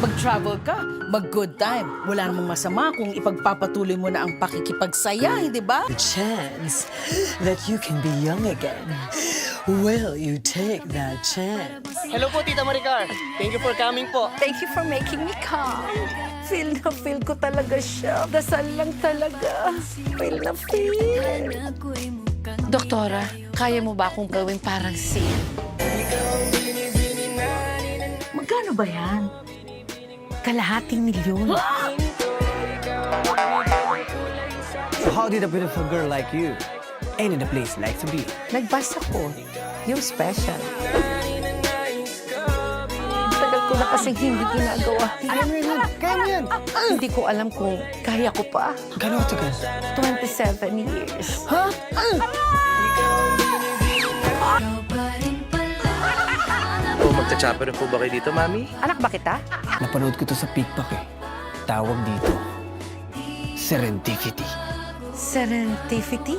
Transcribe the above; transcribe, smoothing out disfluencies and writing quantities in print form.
Mag-travel ka, mag-good time. Wala namang masama kung ipagpapatuloy mo na ang pakikipagsaya, hindi ba? The chance that you can be young again. Will you take that chance? Hello po, Tita Maricar. Thank you for coming po. Thank you for making me calm. Feel na feel ko talaga siya. Dasal lang talaga. Feel na feel. Doktora, kaya mo ba akong gawin parang si... Magkano ba yan? Kalahating milyon. So how did a beautiful girl like you end in a place like to be? Nagbasa ko. Yung special. Tagal ko na kasing hindi ginagawa. Kaya mo yan, kaya mo yan. Hindi ko alam kung kaya ko pa. Gano'n katagal? 27 years. Ha? Po, magcha-chopper po ba kayo dito, Mami? Anak ba kita? Napanood ko to sa TikTok eh. Tawag dito, serendipity. Serendipity?